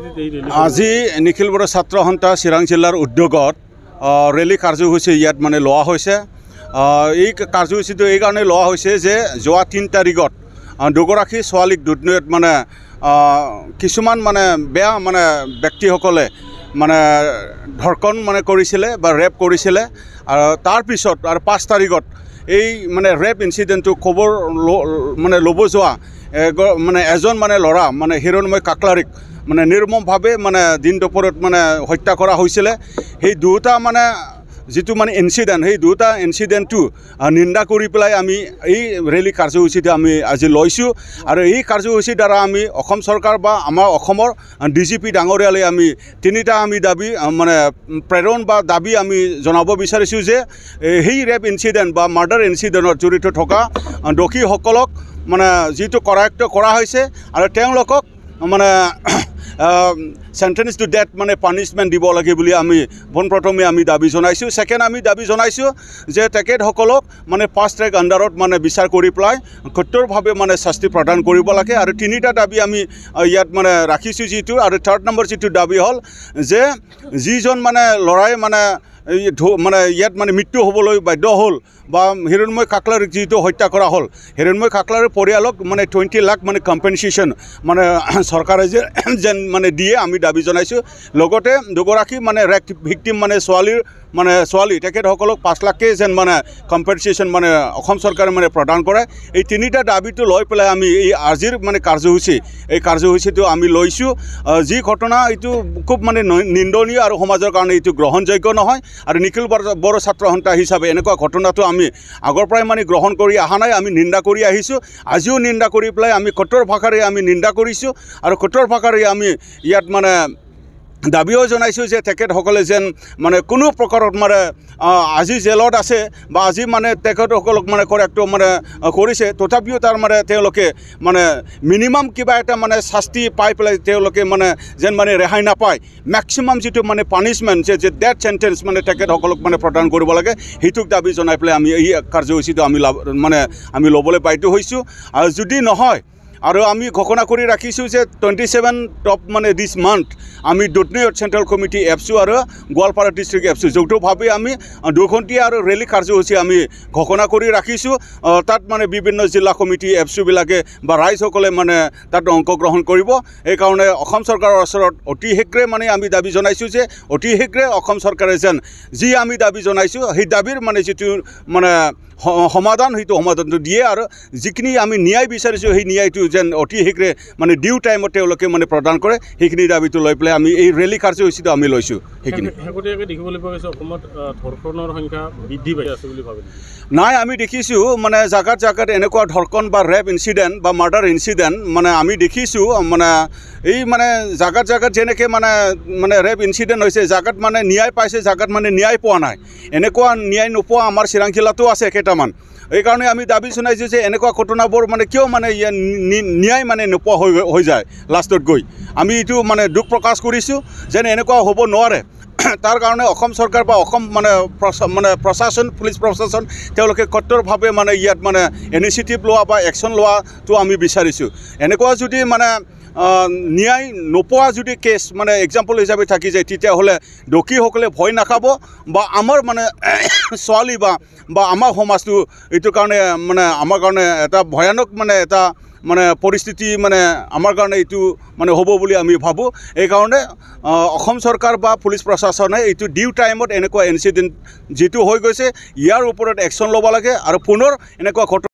আজি নিখিল বড়ো ছাত্ৰ সন্থা চিৰাং জিলাৰ উদ্যোগত ৰেলী কাৰ্যসূচী ইয়াত মানে লোৱা হৈছে। এই কাৰ্যসূচীটো এই কাৰণে লোৱা হৈছে যে যোৱা 3 তাৰিখত দুগৰাকী ছোৱালীক দুৰ্নীতিত মানে কিছুমান মানে বেয়া মানে ব্যক্তিসকলে মানে ধৰ্ষণ মানে কৰিছিলে বা ৰেপ কৰিছিলে। আৰু তাৰ পিছত আৰু 5 তাৰিখত এই মানে ৰেপ ইনচিডেণ্টটো খবৰ মানে ল'ব যোৱা মানে এজন মানে ল'ৰা মানে হিৰণময় কাকলাৰীক মানে নিৰ্মমভাৱে মানে দিন দুপৰত মানে হত্যা কৰা হৈছিলে। সেই দুটা মানে যিটো মানে ইনচিডেণ্ট সেই দুটা ইনচিডেণ্টটো নিন্দা কৰি পেলাই আমি এই ৰেলী কাৰ্যসূচীটো আমি আজি লৈছোঁ। আৰু এই কাৰ্যসূচীৰ দ্বাৰা আমি অসম চৰকাৰ বা আমাৰ অসমৰ DGP ডাঙৰীয়ালৈ আমি তিনিটা আমি দাবী মানে প্ৰেৰণ বা দাবী আমি জনাব বিচাৰিছোঁ যে সেই ৰেপ ইনচিডেণ্ট বা মাৰ্ডাৰ ইনচিডেণ্টত জড়িত থকা দোষীসকলক মানে যিটো কৰায়ত্ব কৰা হৈছে আৰু তেওঁলোকক মানে সেন্টেন্স টু ডেথ মানে পানিশমেন্ট দিব লাগে বুলি আমি পোনপ্ৰথমে আমি দাবী জনাইছোঁ। সেকেন্ড আমি দাবী জনাইছোঁ যে তেখেতসকলক মানে ফাষ্ট ট্ৰেক আণ্ডাৰত মানে বিচাৰ কৰি পেলাই কঠোৰভাৱে মানে শাস্তি প্ৰদান কৰিব লাগে। আৰু তিনিটা দাবী আমি ইয়াত মানে ৰাখিছোঁ যিটো। আৰু থাৰ্ড নম্বৰ যিটো দাবী হ'ল যে যিজন মানে ল'ৰাই মানে মানে ইয়াত মানে মৃত্যু হ'বলৈ বাধ্য হ'ল বা হিৰণময় কাকলাৰীক যিটো হত্যা কৰা হ'ল, হিৰণময় কাকলাৰীৰ পৰিয়ালক মানে 20 লাখ মানে কম্পেনচেশ্যন মানে চৰকাৰে যেন মানে দিয়ে আমি দাবী জনাইছোঁ। লগতে দুগৰাকী মানে ৰেপ ভিক্টিম মানে ছোৱালী তেখেতসকলক 5 লাখকৈ যেন মানে কম্পেনচেশ্যন মানে অসম চৰকাৰে মানে প্ৰদান কৰে। এই তিনিটা দাবীটো লৈ পেলাই আমি এই আজিৰ মানে এই কাৰ্যসূচীটো আমি লৈছোঁ। যি ঘটনা এইটো খুব মানে নিন্দনীয় আৰু সমাজৰ কাৰণে এইটো গ্ৰহণযোগ্য নহয়। আৰু নিখিল বড়ো ছাত্ৰ সন্থা হিচাপে এনেকুৱা ঘটনাটো আমি আগৰ পৰাই মানে গ্ৰহণ কৰি অহা নাই, আমি নিন্দা কৰি আহিছোঁ। আজিও নিন্দা কৰি পেলাই আমি কঠোৰ ভাষাৰে আমি নিন্দা কৰিছোঁ। আৰু কঠোৰ ভাষাৰে আমি ইয়াত মানে দাবীও জনাইছোঁ যে তেখেতসকলে যেন মানে কোনো প্ৰকাৰত মানে আজি জেলত আছে বা আজি মানে তেখেতসকলক মানে কৰেক্ট মানে কৰিছে, তথাপিও তাৰ মানে তেওঁলোকে মানে মিনিমাম কিবা এটা মানে শাস্তি পাই পেলাই তেওঁলোকে মানে যেন মানে ৰেহাই নাপায়। মেক্সিমাম যিটো মানে পানিছমেণ্ট যে ডেথ চেণ্টেন্স মানে তেখেতসকলক মানে প্ৰদান কৰিব লাগে, সেইটোক দাবী জনাই পেলাই আমি এই কাৰ্যসূচীটো আমি ল'বলৈ বাধ্য হৈছোঁ। আৰু যদি নহয় আৰু আমি ঘোষণা কৰি ৰাখিছোঁ যে 27 অফ মানে দিছ মান্থ আমি দুধনৈ চেণ্ট্ৰেল কমিটি এপছু আৰু গোৱালপাৰা ডিষ্ট্ৰিক্ট এপছু যৌথভাৱে আমি 2 ঘণ্টীয়া আৰু ৰেলী কাৰ্যসূচী আমি ঘোষণা কৰি ৰাখিছোঁ। তাত মানে বিভিন্ন জিলা কমিটি এপছুবিলাকে বা ৰাইজসকলে মানে তাত অংশগ্ৰহণ কৰিব। সেইকাৰণে অসম চৰকাৰৰ ওচৰত অতি শীঘ্ৰে মানে আমি দাবী জনাইছোঁ যে অতি শীঘ্ৰে অসম চৰকাৰে যেন যি আমি দাবী জনাইছোঁ সেই দাবীৰ মানে যিটো মানে সমাধান সেইটো সমাধানটো দিয়ে। আৰু যিখিনি আমি ন্যায় বিচাৰিছোঁ সেই ন্যায়টো যেন অতি শীঘ্ৰে মানে ডিউ টাইমত তেওঁলোকে মানে প্ৰদান কৰে, সেইখিনি দাবীটো লৈ পেলাই আমি এই ৰেলী কাৰ্যসূচীটো আমি লৈছোঁ। সেইখিনি দেখিবলৈ পোৱা গৈছে অসমত ধৰ্ষণৰ সংখ্যা বৃদ্ধি পাই আছে বুলি ভাবে নাই, আমি দেখিছোঁ মানে জাগাত এনেকুৱা ধৰ্ষণ বা ৰেপ ইনচিডেণ্ট বা মাৰ্ডাৰ ইনচিডেণ্ট মানে আমি দেখিছোঁ। মানে এই মানে জাগাত যেনেকৈ মানে ৰেপ ইনচিডেণ্ট হৈছে, জাগাত মানে ন্যায় পাইছে, জাগাত মানে ন্যায় পোৱা নাই। এনেকুৱা ন্যায় নোপোৱা আমাৰ চিৰাং জিলাতো আছে কেইটামান। এইকাৰণে আমি দাবী জনাইছোঁ যে এনেকুৱা ঘটনাবোৰ মানে কিয় মানে ন্যায় মানে নোপোৱা হৈ যায় লাষ্টত গৈ। আমি এইটো মানে দুখ প্ৰকাশ কৰিছোঁ যেন এনেকুৱা হ'ব নোৱাৰে। তাৰ কাৰণে অসম চৰকাৰ বা অসম মানে প্ৰশাসন, পুলিচ প্ৰশাসন তেওঁলোকে কঠোৰভাৱে মানে ইয়াত মানে ইনিচিয়েটিভ লোৱা বা একশ্যন লোৱাটো আমি বিচাৰিছোঁ। এনেকুৱা যদি মানে ন্যায় নোপোৱা যদি কেছ মানে এক্সাম্পল হিচাপে থাকি যায়, তেতিয়াহ'লে দোষীসকলে ভয় নাখাব বা আমাৰ মানে ছোৱালী বা আমাৰ সমাজটো এইটো কাৰণে মানে আমাৰ কাৰণে এটা ভয়ানক মানে এটা মানে পৰিস্থিতি মানে আমাৰ কাৰণে এইটো মানে হ'ব বুলি আমি ভাবোঁ। এইকাৰণে অসম চৰকাৰ বা পুলিচ প্ৰশাসনে এইটো ডিউ টাইমত এনেকুৱা ইনচিডেণ্ট যিটো হৈ গৈছে ইয়াৰ ওপৰত একশ্যন ল'ব লাগে আৰু পুনৰ এনেকুৱা ঘটনা